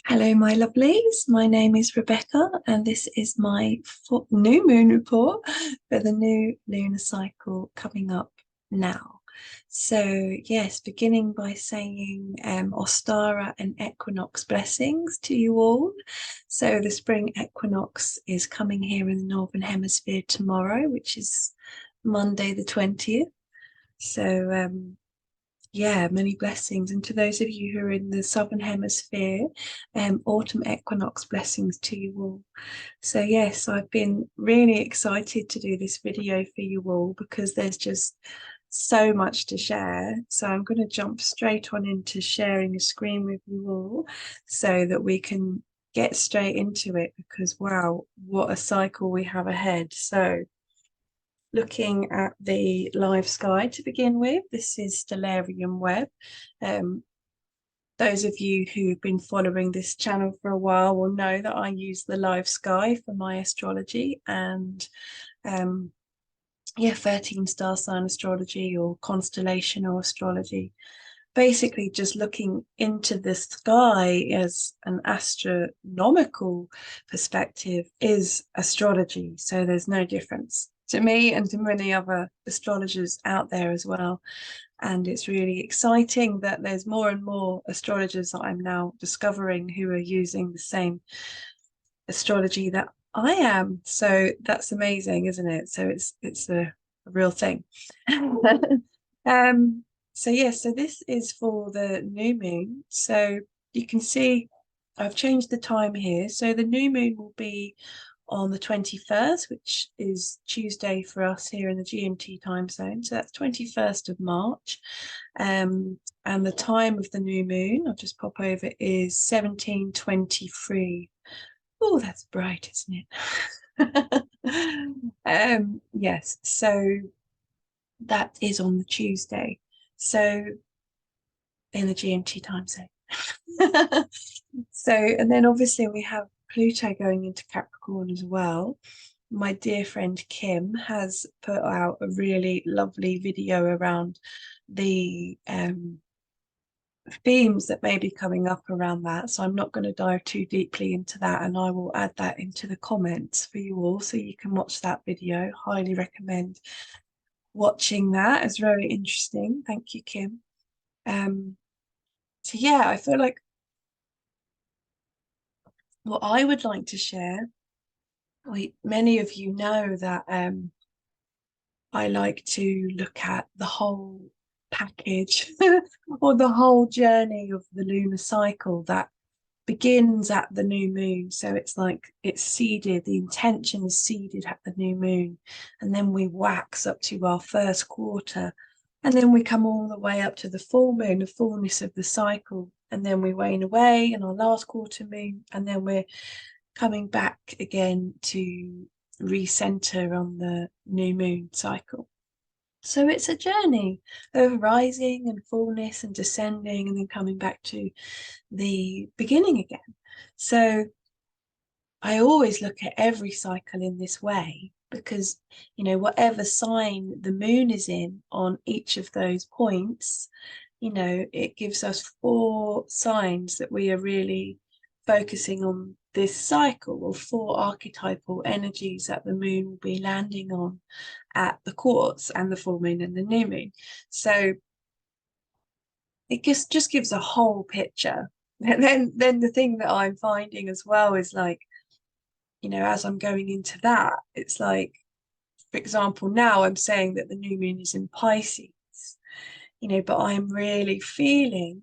Hello, my lovelies. My name is Rebecca, and this is my new moon report for the new lunar cycle coming up now. So, yes, beginning by saying Ostara and Equinox blessings to you all. So, the spring equinox is coming here in the Northern Hemisphere tomorrow, which is Monday the 20th. So, yeah, many blessings. And to those of you who are in the Southern Hemisphere, autumn equinox blessings to you all. So yes, I've been really excited to do this video for you all because there's just so much to share. So I'm going to jump straight on into sharing a screen with you all so that we can get straight into it because wow, what a cycle we have ahead. So looking at the live sky to begin with, this is Stellarium Web. Those of you who've been following this channel for a while will know that I use the live sky for my astrology and yeah, 13 star sign astrology or constellational astrology. Basically just looking into the sky as an astronomical perspective is astrology. So there's no difference to me and to many other astrologers out there as well. And it's really exciting that there's more and more astrologers that I'm now discovering who are using the same astrology that I am. So that's amazing, isn't it? So it's a real thing. So yeah, so this is for the new moon. So you can see I've changed the time here. So the new moon will be on the 21st, which is Tuesday for us here in the GMT time zone. So that's 21st of March. And the time of the new moon, I'll just pop over, is 17:23. Oh, that's bright, isn't it? Yes, so that is on the Tuesday. So in the GMT time zone. So, and then obviously we have Pluto going into Capricorn as well. My dear friend Kim has put out a really lovely video around the themes that may be coming up around that. So I'm not going to dive too deeply into that, and I will add that into the comments for you all so you can watch that video. Highly recommend watching that. It's very interesting. Thank you, Kim. So yeah, I feel like what I would like to share, many of you know that I like to look at the whole package or the whole journey of the lunar cycle that begins at the new moon. So it's like it's seeded, the intention is seeded at the new moon, and then we wax up to our first quarter, and then we come all the way up to the full moon, the fullness of the cycle, and then we wane away in our last quarter moon, and then we're coming back again to recenter on the new moon cycle. So it's a journey of rising and fullness and descending and then coming back to the beginning again. So I always look at every cycle in this way because, you know, whatever sign the moon is in on each of those points, you know, it gives us 4 signs that we are really focusing on this cycle, or 4 archetypal energies that the moon will be landing on at the quartz and the full moon and the new moon. So it just gives a whole picture. And then the thing that I'm finding as well is like, you know, as I'm going into that, it's like, for example, now I'm saying that the new moon is in Pisces, you know, but I'm really feeling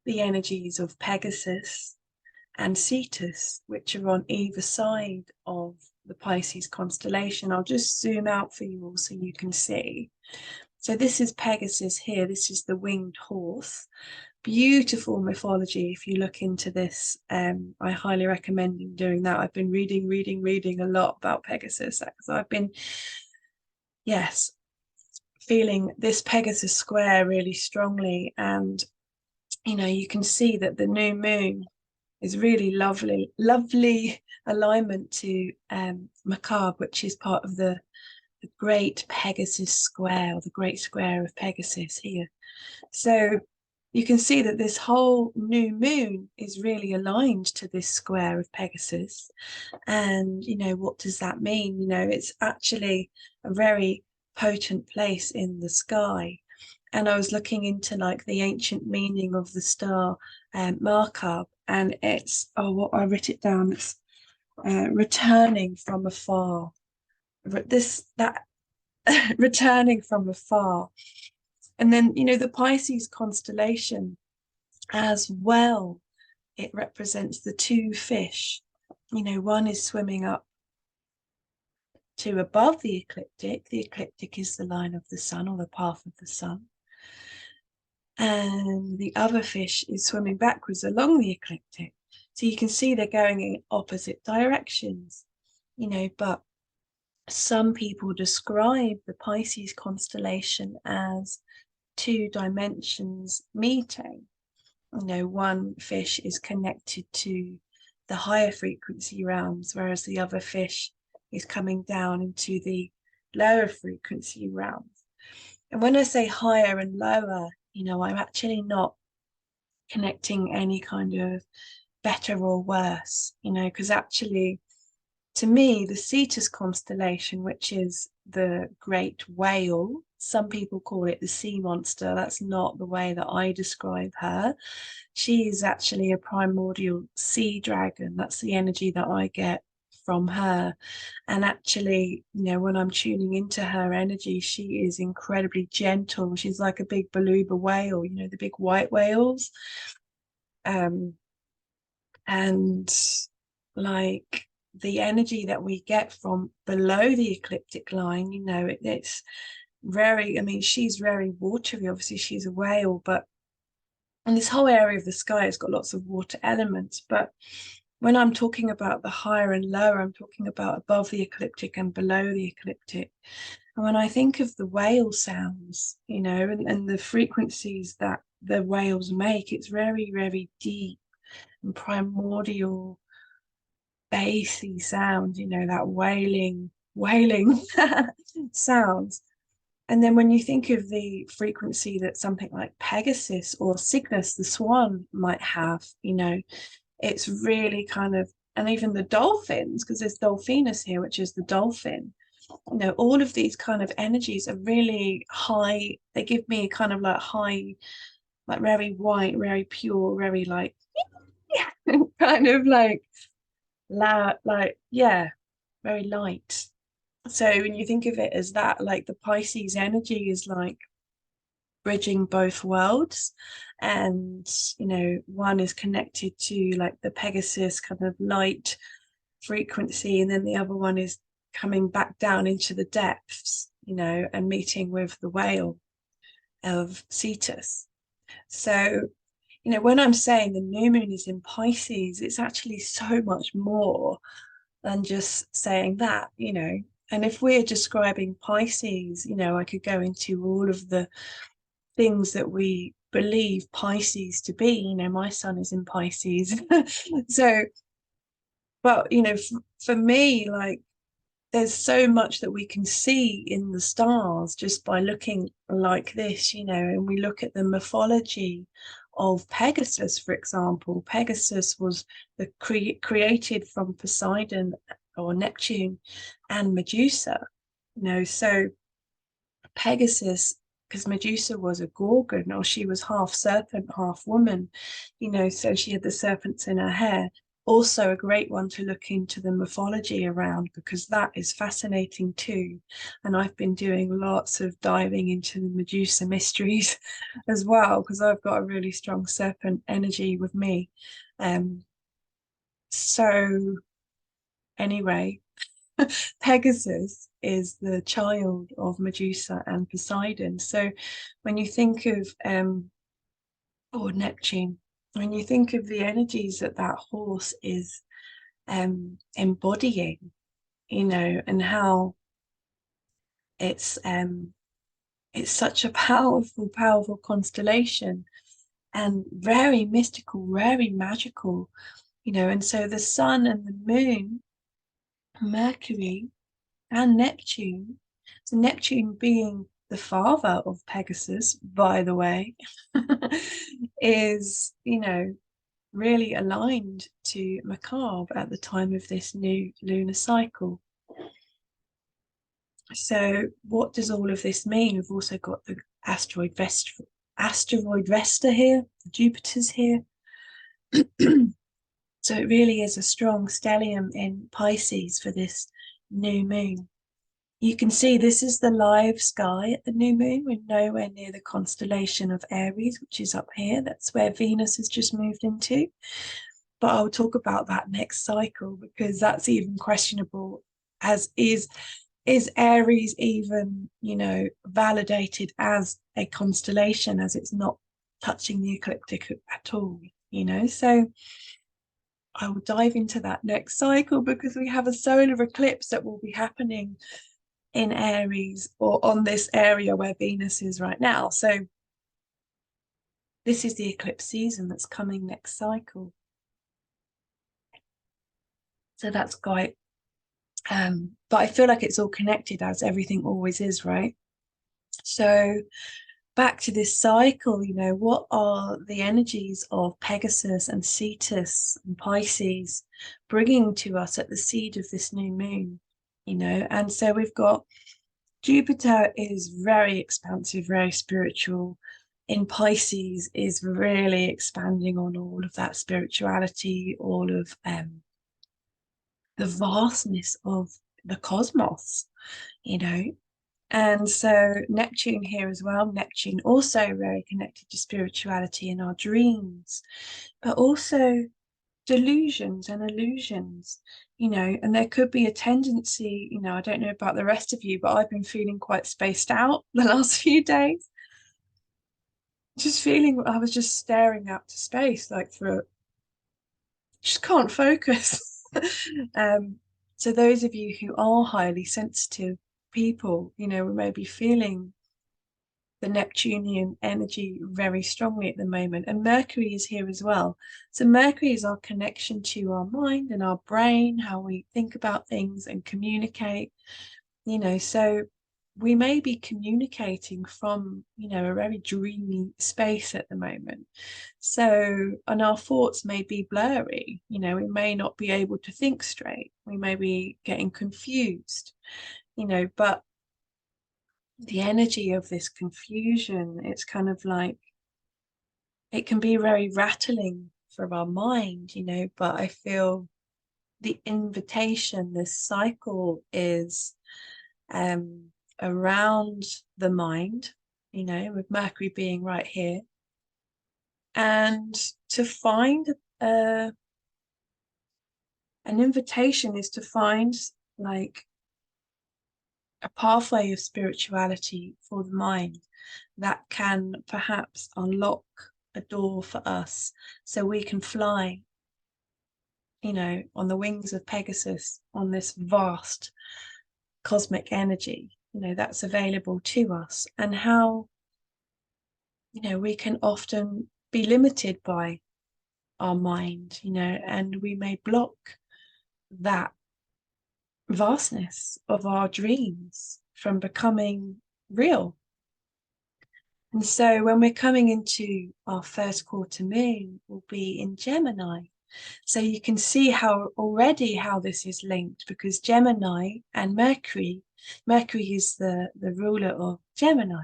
the energies of Pegasus and Cetus, which are on either side of the Pisces constellation. I'll just zoom out for you all so you can see. So this is Pegasus here. This is the winged horse. Beautiful mythology. If you look into this, I highly recommend you doing that. I've been reading a lot about Pegasus because I've been, yes, feeling this Pegasus square really strongly. And, you know, you can see that the new moon is really lovely alignment to Markab, which is part of the great Pegasus square, or the great square of Pegasus here. So you can see that this whole new moon is really aligned to this square of Pegasus. And, what does that mean? It's actually a very potent place in the sky. And I was looking into like the ancient meaning of the star Markab, and it's, what I wrote it down, it's returning from afar. That returning from afar. And then, the Pisces constellation as well, it represents the two fish. One is swimming up to above the ecliptic. The ecliptic is the line of the sun, or the path of the sun. And the other fish is swimming backwards along the ecliptic. So you can see they're going in opposite directions, but some people describe the Pisces constellation as two dimensions meeting. One fish is connected to the higher frequency realms, whereas the other fish is coming down into the lower frequency realms. And when I say higher and lower, I'm actually not connecting any kind of better or worse, because actually, to me, the Cetus constellation, which is the great whale, some people call it the sea monster. That's not the way that I describe her. She is actually a primordial sea dragon. That's the energy that I get from her. And actually, when I'm tuning into her energy, she is incredibly gentle. She's like a big beluga whale, the big white whales. And like the energy that we get from below the ecliptic line, it's very, she's very watery. Obviously, she's a whale, but and this whole area of the sky has got lots of water elements. But when I'm talking about the higher and lower, I'm talking about above the ecliptic and below the ecliptic. And when I think of the whale sounds, and the frequencies that the whales make, it's very, very deep and primordial, bassy sound, that wailing sounds. And then when you think of the frequency that something like Pegasus or Cygnus, the swan, might have, it's really kind of, and even the dolphins, because there's Dolphinus here, which is the dolphin, all of these kind of energies are really high. They give me kind of like high, like very white, very pure, very like, kind of like loud, like, yeah, very light. So when you think of it as that, like the Pisces energy is like bridging both worlds. And, one is connected to like the Pegasus kind of light frequency, and then the other one is coming back down into the depths, and meeting with the whale of Cetus. So, when I'm saying the new moon is in Pisces, it's actually so much more than just saying that, And if we're describing Pisces, I could go into all of the things that we believe Pisces to be. My sun is in Pisces. So, but, for me, like, there's so much that we can see in the stars just by looking like this, and we look at the mythology of Pegasus, for example. Pegasus was created from Poseidon or Neptune and Medusa, so Pegasus, because Medusa was a Gorgon, or she was half serpent, half woman, so she had the serpents in her hair. Also a great one to look into the mythology around, because that is fascinating too. And I've been doing lots of diving into the Medusa mysteries as well, because I've got a really strong serpent energy with me. So anyway, Pegasus is the child of Medusa and Poseidon. So when you think of or Neptune, when you think of the energies that that horse is embodying, and how it's such a powerful constellation, and very mystical, very magical, and so the sun and the moon, Mercury and Neptune. So Neptune being the father of Pegasus, by the way, is, really aligned to Macabre at the time of this new lunar cycle. So what does all of this mean? We've also got the asteroid Vesta here, Jupiter's here. So it really is a strong stellium in Pisces for this new moon. You can see this is the live sky at the new moon. We're nowhere near the constellation of Aries, which is up here. That's where Venus has just moved into. But I'll talk about that next cycle, because that's even questionable, as is Aries even, validated as a constellation, as it's not touching the ecliptic at all, So I will dive into that next cycle, because we have a solar eclipse that will be happening in Aries, or on this area where Venus is right now. So this is the eclipse season that's coming next cycle. So that's quite, but I feel like it's all connected, as everything always is, right? So back to this cycle, what are the energies of Pegasus and Cetus and Pisces bringing to us at the seed of this new moon? And so we've got Jupiter is very expansive, very spiritual. In Pisces is really expanding on all of that spirituality, all of the vastness of the cosmos, And so Neptune here as well. Neptune also very connected to spirituality and our dreams, but also delusions and illusions, and there could be a tendency, I don't know about the rest of you, but I've been feeling quite spaced out the last few days. Just feeling I was just staring out to space, like just can't focus. So those of you who are highly sensitive people, we may be feeling the Neptunian energy very strongly at the moment. And Mercury is here as well. So Mercury is our connection to our mind and our brain, how we think about things and communicate, so we may be communicating from, a very dreamy space at the moment. So, and our thoughts may be blurry, we may not be able to think straight. We may be getting confused, but the energy of this confusion, it's kind of like, it can be very rattling for our mind, but I feel the invitation, this cycle is around the mind, with Mercury being right here, and to find an invitation is to find like a pathway of spirituality for the mind that can perhaps unlock a door for us so we can fly, on the wings of Pegasus, on this vast cosmic energy, that's available to us, and how, we can often be limited by our mind, and we may block that vastness of our dreams from becoming real. And so when we're coming into our first quarter moon, we'll be in Gemini. So you can see how this is linked, because Gemini and Mercury is the ruler of Gemini.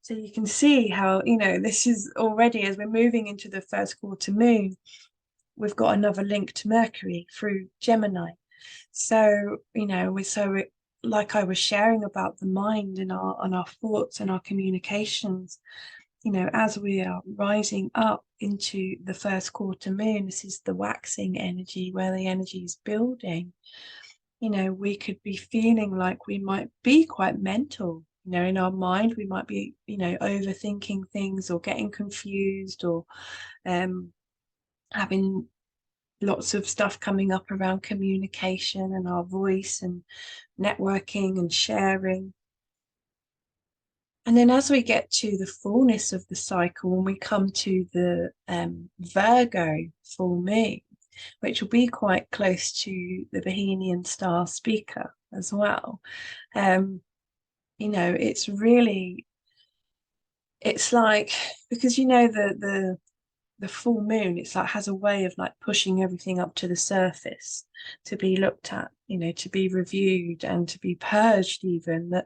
So you can see how, this is already, as we're moving into the first quarter moon, we've got another link to Mercury through Gemini. So, like I was sharing about the mind and our thoughts and our communications, as we are rising up into the first quarter moon, this is the waxing energy, where the energy is building. We could be feeling like we might be quite mental, in our mind. We might be, overthinking things, or getting confused, or having lots of stuff coming up around communication and our voice and networking and sharing. And then as we get to the fullness of the cycle, when we come to the Virgo full moon, which will be quite close to the Bohemian star Speaker as well, it's really, it's like, because the the full moon, it's like has a way of like pushing everything up to the surface to be looked at, you know, to be reviewed and to be purged even. That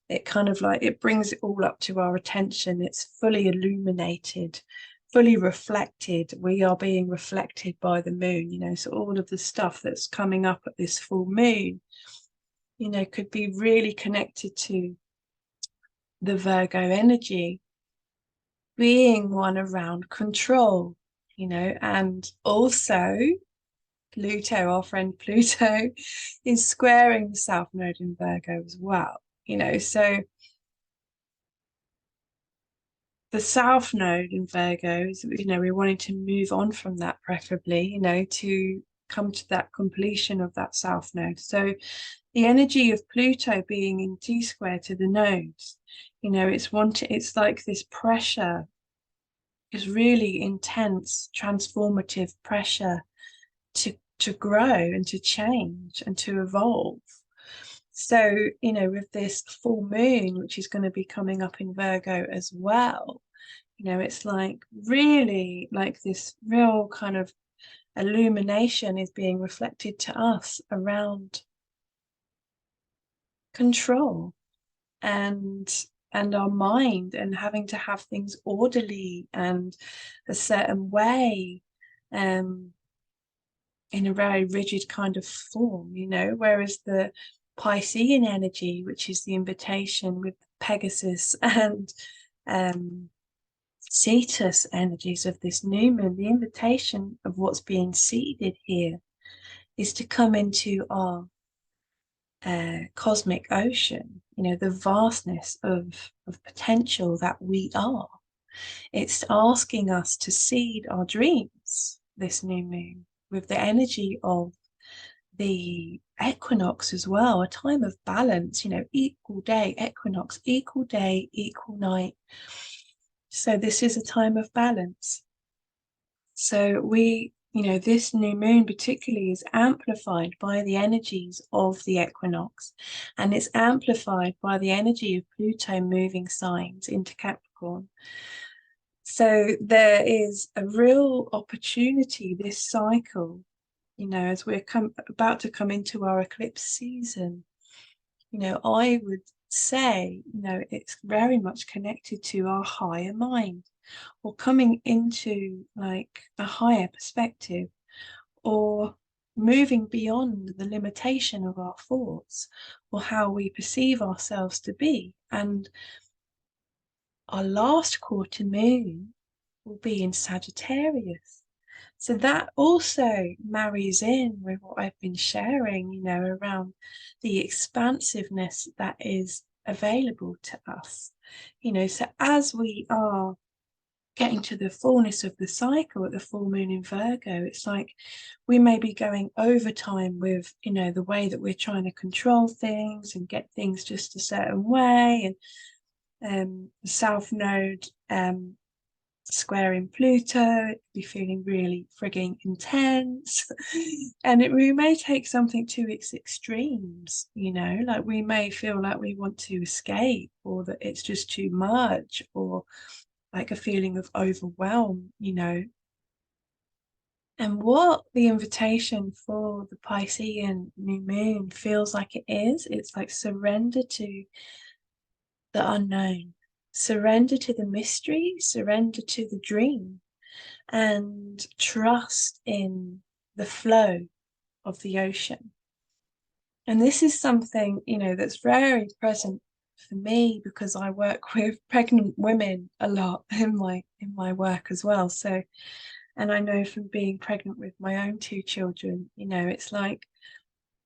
it kind of like it brings it all up to our attention. It's fully illuminated, fully reflected. We are being reflected by the moon, you know, so all of the stuff that's coming up at this full moon, you know, could be really connected to the Virgo energy being one around control, you know, and also Pluto, our friend Pluto, is squaring the South Node in Virgo as well, you know, so the South Node in Virgo is, you know, we're wanting to move on from that preferably, you know, to come to that completion of that South Node. So the energy of Pluto being in T square to the nodes, you know, it's like this pressure is really intense, transformative pressure to grow and to change and to evolve. So, you know, with this full moon, which is going to be coming up in Virgo as well, you know, it's like really like this real kind of illumination is being reflected to us around control and our mind and having to have things orderly and a certain way, in a very rigid kind of form, you know, whereas the Piscean energy, which is the invitation with Pegasus and Cetus energies of this new moon, the invitation of what's being seeded here is to come into our cosmic ocean, you know, the vastness of potential that we are. It's asking us to seed our dreams, this new moon, with the energy of the equinox as well, a time of balance, you know, equal day, equinox, equal day, equal night. So this is a time of balance. So we, you know, this new moon particularly is amplified by the energies of the equinox, and it's amplified by the energy of Pluto moving signs into Capricorn. So there is a real opportunity this cycle, you know, as we're about to come into our eclipse season. You know, I would say, you know, it's very much connected to our higher mind, or coming into like a higher perspective, or moving beyond the limitation of our thoughts or how we perceive ourselves to be. And our last quarter moon will be in Sagittarius. So that also marries in with what I've been sharing, you know, around the expansiveness that is available to us. You know, so as we are getting to the fullness of the cycle at the full moon in Virgo, it's like we may be going overtime with, you know, the way that we're trying to control things and get things just a certain way. And the South Node squaring Pluto, it could be feeling really frigging intense. And we may take something to its extremes, you know, like we may feel like we want to escape, or that it's just too much, or like a feeling of overwhelm, you know. And what the invitation for the Piscean new moon feels like it is, it's like surrender to the unknown, surrender to the mystery, surrender to the dream, and trust in the flow of the ocean. And this is something, you know, that's very present for me because I work with pregnant women a lot in my work as well. So, and I know from being pregnant with my own two children, you know, it's like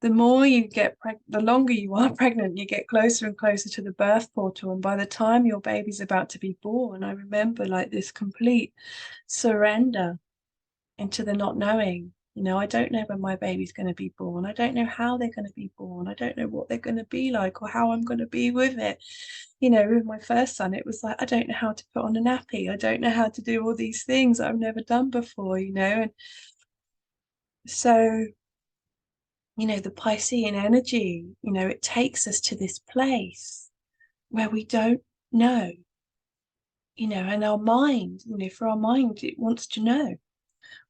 the more you get pregnant, the longer you are pregnant, you get closer and closer to the birth portal. And by the time your baby's about to be born, I remember like this complete surrender into the not knowing. You know, I don't know when my baby's going to be born. I don't know how they're going to be born. I don't know what they're going to be like or how I'm going to be with it. You know, with my first son, it was like, I don't know how to put on a nappy. I don't know how to do all these things that I've never done before, you know. And so, you know, the Piscean energy, you know, it takes us to this place where we don't know. and our mind, for our mind, it wants to know.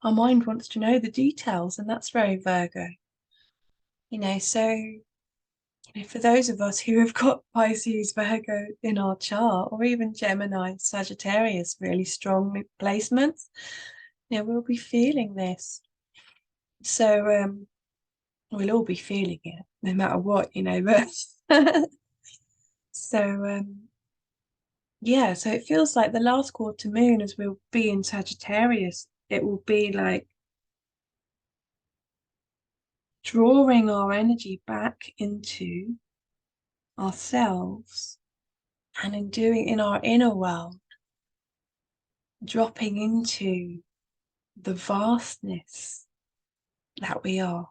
Our mind wants to know the details, and that's very Virgo. So for those of us who have got Pisces, Virgo in our chart, or even Gemini, Sagittarius, really strong placements, we'll be feeling this. So we'll all be feeling it, no matter what, but so yeah, so it feels like the last quarter moon, as we'll be in Sagittarius, it will be like drawing our energy back into ourselves, and in our inner world, dropping into the vastness that we are,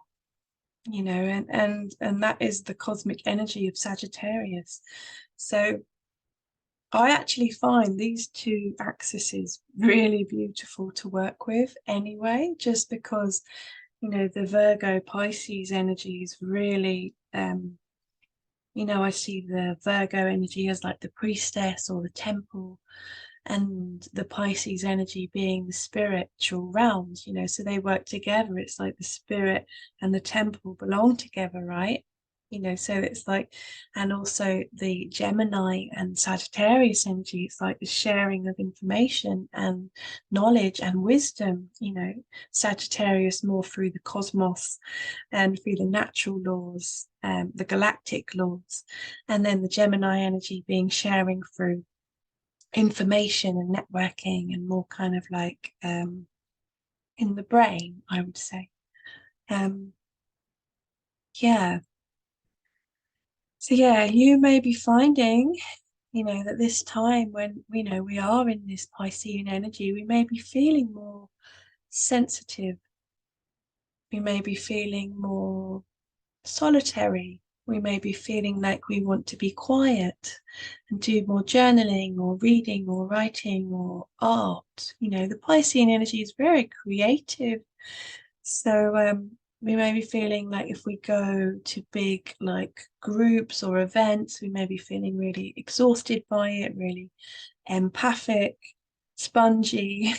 and that is the cosmic energy of Sagittarius. So I actually find these two axes really beautiful to work with anyway, just because the Virgo Pisces energy is really I see the Virgo energy as like the priestess or the temple, and the Pisces energy being the spiritual realms, so they work together. It's like the spirit and the temple belong together, right? So it's like, and also the Gemini and Sagittarius energy, it's like the sharing of information and knowledge and wisdom, Sagittarius more through the cosmos and through the natural laws, the galactic laws, and then the Gemini energy being sharing through information and networking, and more kind of like in the brain, I would say. Yeah. So yeah, you may be finding, that this time when we are in this Piscean energy, we may be feeling more sensitive. We may be feeling more solitary. We may be feeling like we want to be quiet and do more journaling or reading or writing or art. The Piscean energy is very creative. So we may be feeling like if we go to big like groups or events, we may be feeling really exhausted by it, really empathic, spongy,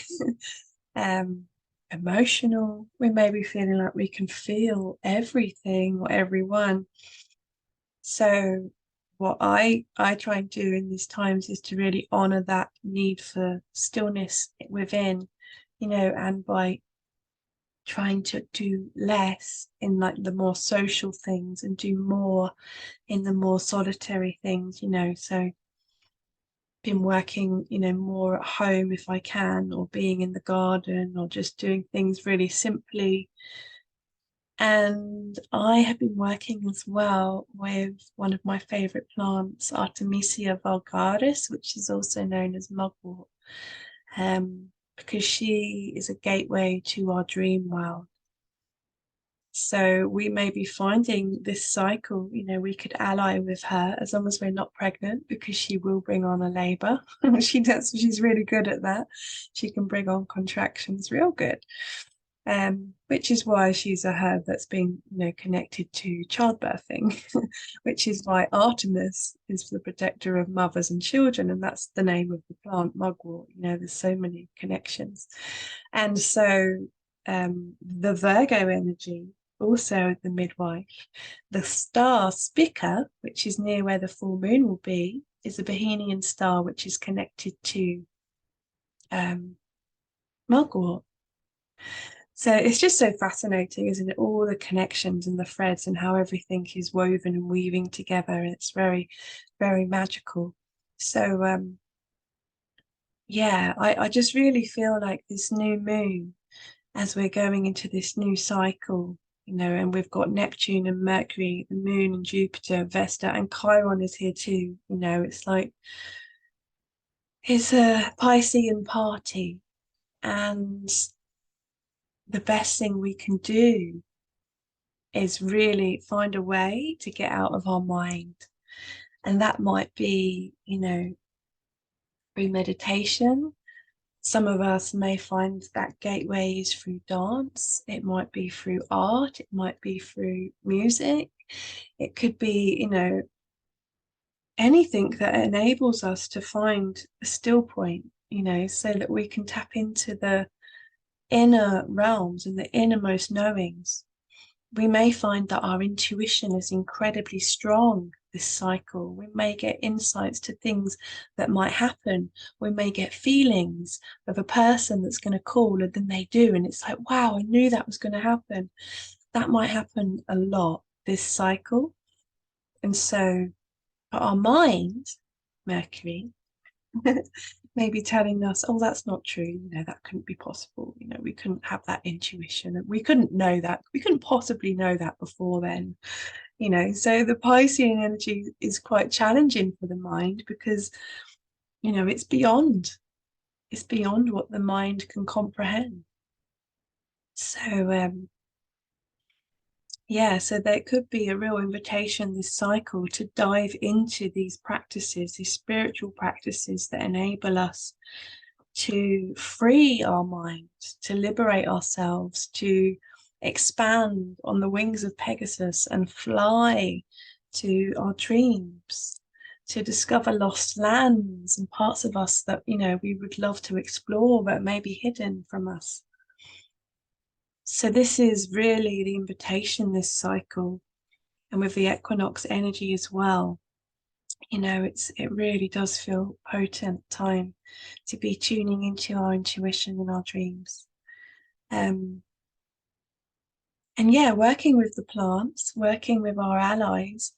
emotional. We may be feeling like we can feel everything or everyone. So what I try and do in these times is to really honor that need for stillness within, and by trying to do less in like the more social things and do more in the more solitary things, so been working, more at home if I can, or being in the garden, or just doing things really simply. And I have been working as well with one of my favorite plants, Artemisia vulgaris, which is also known as mugwort, because she is a gateway to our dream world. So we may be finding this cycle, we could ally with her as long as we're not pregnant, because she will bring on a labor. She's really good at that. She can bring on contractions real good. Which is why she's a herb that's been, connected to childbirthing, which is why Artemis is the protector of mothers and children, and that's the name of the plant, mugwort. There's so many connections. And so the Virgo energy, also the midwife, the star Spica, which is near where the full moon will be, is a Bohemian star, which is connected to mugwort. So it's just so fascinating, isn't it? All the connections and the threads and how everything is woven and weaving together. It's very, very magical. So yeah, I just really feel like this new moon, as we're going into this new cycle, and we've got Neptune and Mercury, the moon and Jupiter, Vesta, and Chiron is here too. It's like it's a Piscean party, and the best thing we can do is really find a way to get out of our mind. And that might be, through meditation. Some of us may find that gateway is through dance. It might be through art. It might be through music. It could be, anything that enables us to find a still point, you know, so that we can tap into the inner realms and the innermost knowings. We may find that our intuition is incredibly strong this cycle. We may get insights to things that might happen. We may get feelings of a person that's going to call, and then they do. And it's like, wow, I knew that was going to happen. That might happen a lot this cycle. And so our mind, Mercury, may be telling us, oh, that's not true. You know, that couldn't be possible. You know, we couldn't have that intuition. We couldn't know that. We couldn't possibly know that before then. You know, so the Piscean energy is quite challenging for the mind because, you know, it's beyond what the mind can comprehend. So yeah, so there could be a real invitation this cycle to dive into these practices, these spiritual practices that enable us to free our mind, to liberate ourselves, to expand on the wings of Pegasus and fly to our dreams, to discover lost lands and parts of us that, you know, we would love to explore but may be hidden from us. So this is really the invitation this cycle, and with the equinox energy as well. You know, it really does feel potent time to be tuning into our intuition and our dreams. And yeah, working with the plants, working with our allies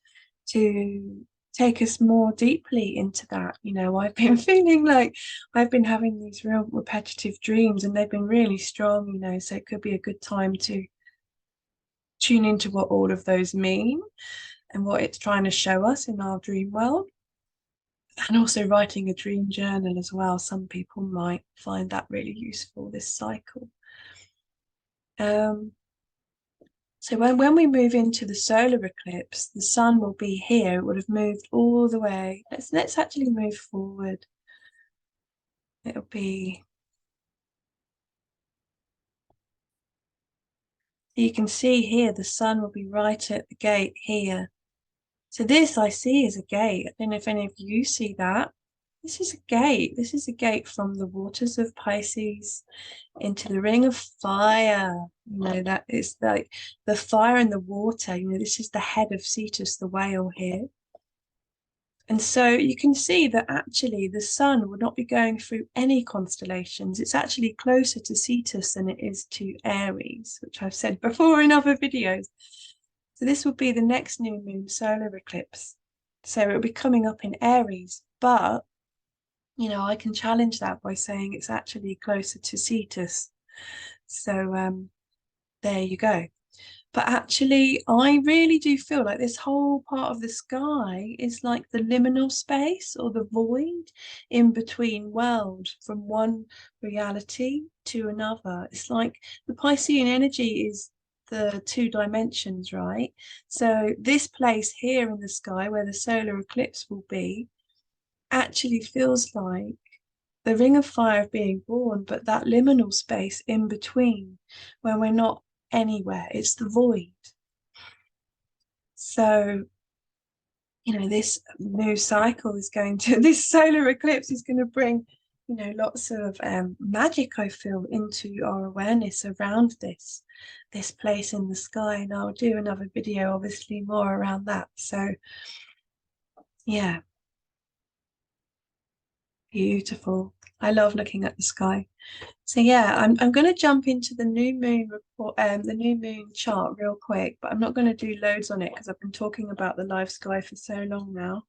to take us more deeply into that. You know, I've been feeling like I've been having these real repetitive dreams, and they've been really strong, you know, so it could be a good time to tune into what all of those mean and what it's trying to show us in our dream world. And also writing a dream journal as well. Some people might find that really useful this cycle. So when we move into the solar eclipse, the sun will be here. It would have moved all the way. Let's actually move forward. It'll be, you can see here, the sun will be right at the gate here. So this I see as a gate. I don't know if any of you see that. This is a gate. This is a gate from the waters of Pisces into the ring of fire. You know, that is like the fire and the water. You know, this is the head of Cetus, the whale here. And so you can see that actually the sun would not be going through any constellations. It's actually closer to Cetus than it is to Aries, which I've said before in other videos. So this will be the next new moon solar eclipse. So it'll be coming up in Aries, but you know, I can challenge that by saying it's actually closer to Cetus. So there you go. But actually, I really do feel like this whole part of the sky is like the liminal space or the void in between world from one reality to another. It's like the Piscean energy is the two dimensions, right? So this place here in the sky where the solar eclipse will be actually feels like the ring of fire being born, but that liminal space in between where we're not anywhere, it's the void. So, you know, this new cycle is going to, this solar eclipse is going to bring, you know, lots of magic, I feel, into our awareness around this place in the sky. And I'll do another video, obviously, more around that. So, yeah, beautiful. I love looking at the sky. So yeah, I'm going to jump into the new moon report, the new moon chart real quick, but I'm not going to do loads on it because I've been talking about the live sky for so long now.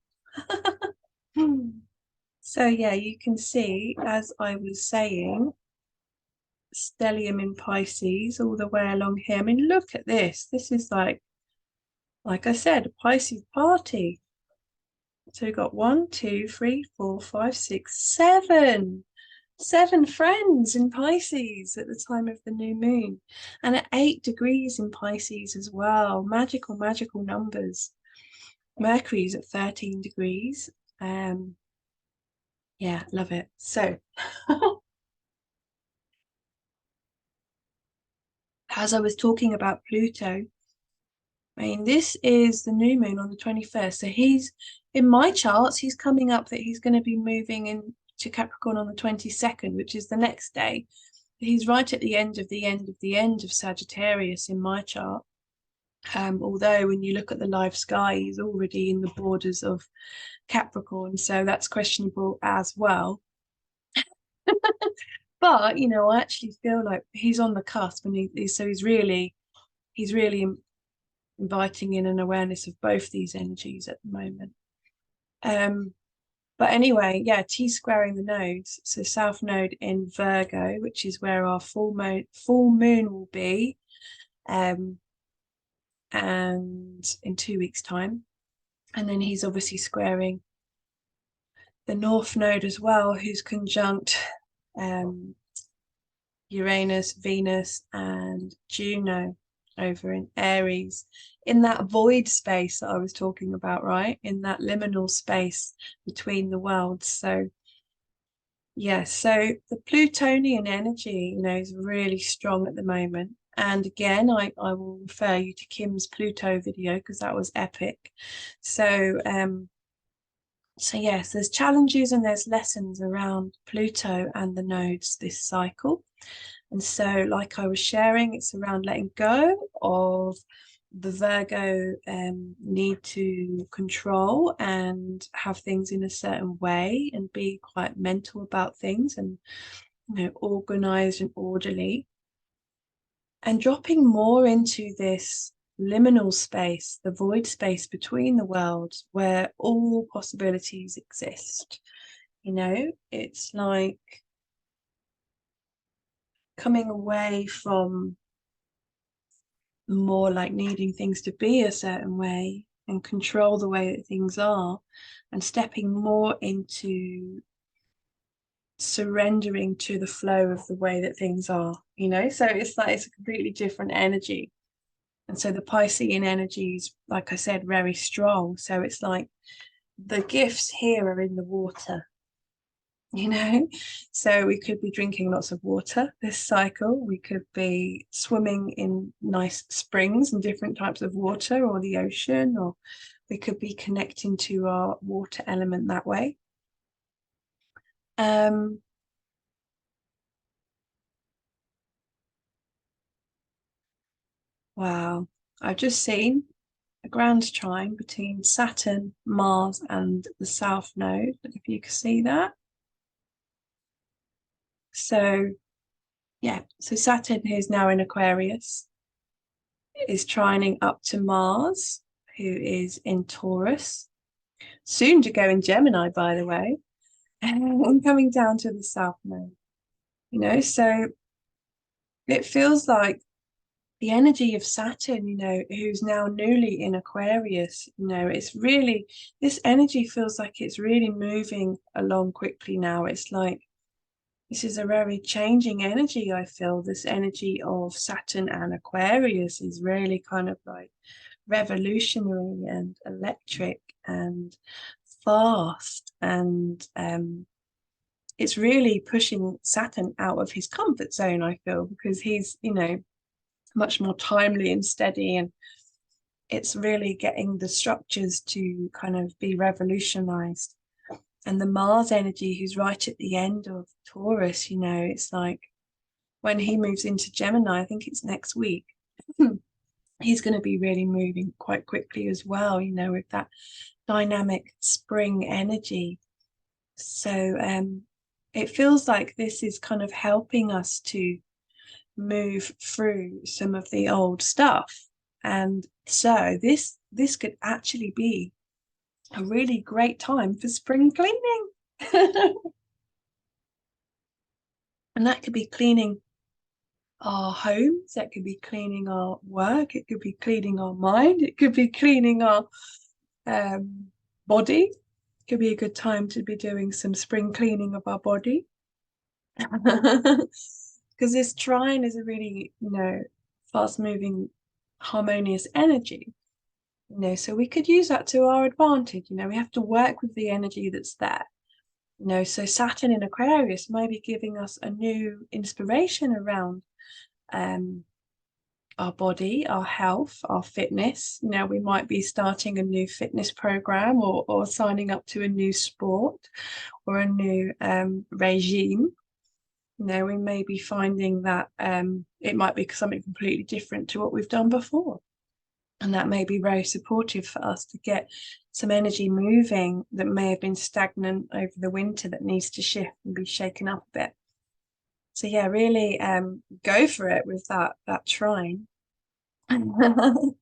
So yeah, you can see, as I was saying, stellium in Pisces all the way along here. I mean, look at this. This is like I said, a Pisces party. So we've got 1, 2, 3, 4, 5, 6, 7. 7 friends in Pisces at the time of the new moon, and at 8 degrees in Pisces as well. Magical, magical numbers. Mercury's at 13 degrees. Yeah, love it. So as I was talking about Pluto, I mean, this is the new moon on the 21st. So he's, in my charts, he's coming up that he's going to be moving into Capricorn on the 22nd, which is the next day. He's right at the end of the end of the end of Sagittarius in my chart. Although when you look at the live sky, he's already in the borders of Capricorn, so that's questionable as well. But you know, I actually feel like he's on the cusp, and he's really inviting in an awareness of both these energies at the moment. But anyway, yeah, T squaring the nodes. So South Node in Virgo, which is where our full moon will be, and in 2 weeks' time. And then he's obviously squaring the North Node as well, who's conjunct Uranus, Venus, and Juno over in Aries, in that void space that I was talking about, right? In that liminal space between the worlds. So yes, so the Plutonian energy, you know, is really strong at the moment. And again, I will refer you to Kim's Pluto video because that was epic. So so yes, there's challenges and there's lessons around Pluto and the nodes this cycle. And so, like I was sharing, it's around letting go of the Virgo need to control and have things in a certain way and be quite mental about things and, you know, organized and orderly. And dropping more into this liminal space, the void space between the worlds where all possibilities exist. You know, it's like coming away from more like needing things to be a certain way and control the way that things are, and stepping more into surrendering to the flow of the way that things are, you know. So it's like it's a completely different energy. And so the Piscean energy is, like I said, very strong. So it's like the gifts here are in the water, you know. So we could be drinking lots of water this cycle. We could be swimming in nice springs and different types of water, or the ocean, or we could be connecting to our water element that way. Wow, I've just seen a grand trine between Saturn, Mars, and the South Node. If you can see that. So yeah, so Saturn, who's now in Aquarius, is trining up to Mars, who is in Taurus, soon to go in Gemini, by the way, and coming down to the South Node. You know, so it feels like the energy of Saturn, you know, who's now newly in Aquarius, you know, it's really, this energy feels like it's really moving along quickly now. It's like, this is a very changing energy, I feel. This energy of Saturn and Aquarius is really kind of like revolutionary and electric and fast. And it's really pushing Saturn out of his comfort zone, I feel, because he's, you know, much more timely and steady, and it's really getting the structures to kind of be revolutionized. And the Mars energy, who's right at the end of Taurus, you know, it's like when he moves into Gemini, I think it's next week, he's going to be really moving quite quickly as well, you know, with that dynamic spring energy. So it feels like this is kind of helping us to move through some of the old stuff. And so this could actually be a really great time for spring cleaning. And that could be cleaning our homes, that could be cleaning our work, it could be cleaning our mind, it could be cleaning our body. It could be a good time to be doing some spring cleaning of our body. Because this trine is a really, you know, fast moving, harmonious energy, you know, so we could use that to our advantage. You know, we have to work with the energy that's there, you know. So Saturn in Aquarius may be giving us a new inspiration around our body, our health, our fitness. You know, we might be starting a new fitness program, or signing up to a new sport or a new regime. You know, we may be finding that it might be something completely different to what we've done before. And that may be very supportive for us to get some energy moving that may have been stagnant over the winter, that needs to shift and be shaken up a bit. So yeah, really go for it with that trine. So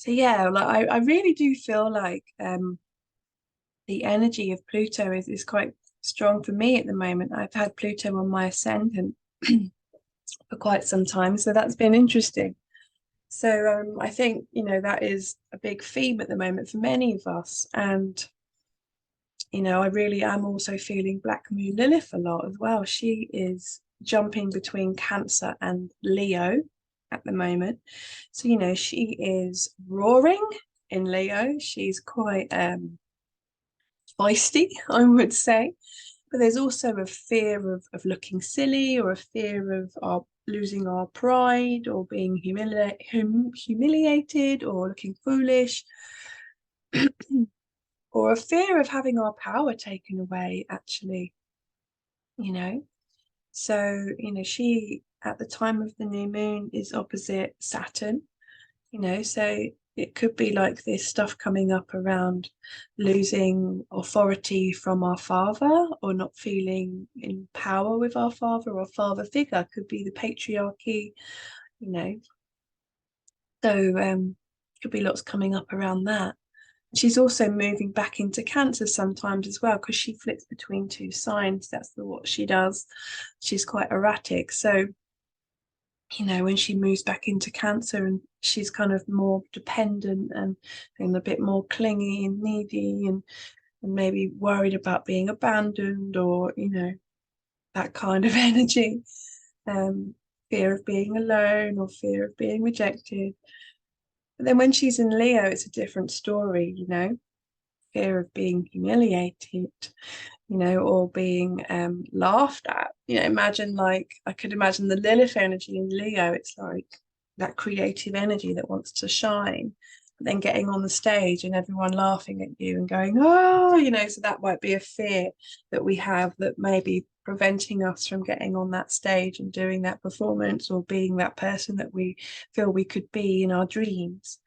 yeah, like I really do feel like the energy of Pluto is quite strong for me at the moment. I've had Pluto on my ascendant for quite some time, so that's been interesting. So I think, you know, that is a big theme at the moment for many of us. And, you know, I really am also feeling Black Moon Lilith a lot as well. She is jumping between Cancer and Leo at the moment. So, you know, she is roaring in Leo. She's quite feisty, I would say. But there's also a fear of looking silly, or a fear of losing our pride, or being humiliated, or looking foolish, or a fear of having our power taken away, actually, you know. So, you know, she, at the time of the new moon, is opposite Saturn, you know, so it could be like this stuff coming up around losing authority from our father, or not feeling in power with our father, or father figure. Could be the patriarchy, you know. So could be lots coming up around that. She's also moving back into Cancer sometimes as well, because she flips between two signs. That's what she does. She's quite erratic. So, you know, when she moves back into Cancer, and she's kind of more dependent, and a bit more clingy and needy, and maybe worried about being abandoned, or, you know, that kind of energy. Fear of being alone, or fear of being rejected. But then when she's in Leo, it's a different story, you know, fear of being humiliated, you know, or being laughed at. You know, imagine, like, I could imagine the Lilith energy in Leo. It's like that creative energy that wants to shine, but then getting on the stage and everyone laughing at you and going, oh, you know, so that might be a fear that we have, that may be preventing us from getting on that stage and doing that performance, or being that person that we feel we could be in our dreams.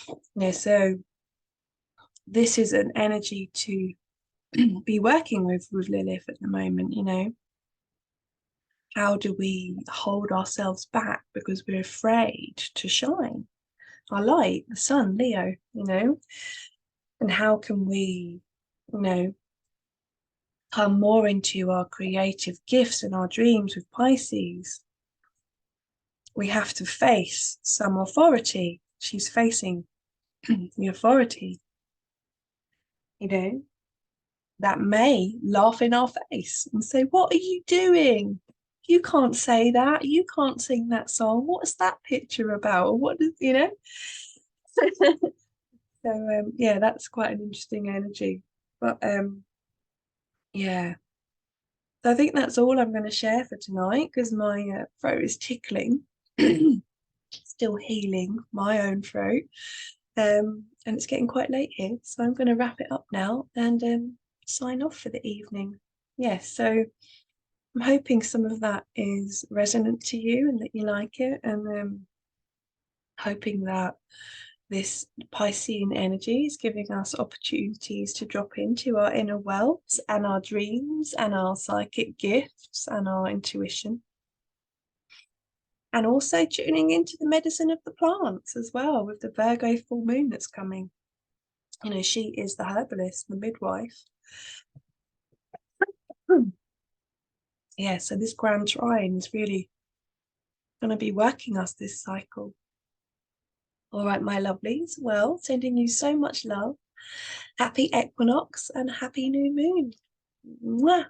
You know, so this is an energy to be working with Lilith at the moment. You know, how do we hold ourselves back because we're afraid to shine our light, the sun, Leo, you know? And how can we, you know, come more into our creative gifts and our dreams with Pisces? We have to face some authority. She's facing the authority, you know, that may laugh in our face and say, what are you doing? You can't say that. You can't sing that song. What's that picture about? Or what is, you know? So yeah, that's quite an interesting energy. But yeah. So I think that's all I'm going to share for tonight, because my throat is tickling. Still healing my own throat. And it's getting quite late here, so I'm going to wrap it up now and sign off for the evening. Yes, so I'm hoping some of that is resonant to you and that you like it, and hoping that this Piscean energy is giving us opportunities to drop into our inner worlds and our dreams and our psychic gifts and our intuition. And also tuning into the medicine of the plants as well, with the Virgo full moon that's coming. You know, she is the herbalist, the midwife. Yeah, so this grand trine is really going to be working us this cycle. All right, my lovelies. Well, sending you so much love. Happy equinox and happy new moon. Mwah.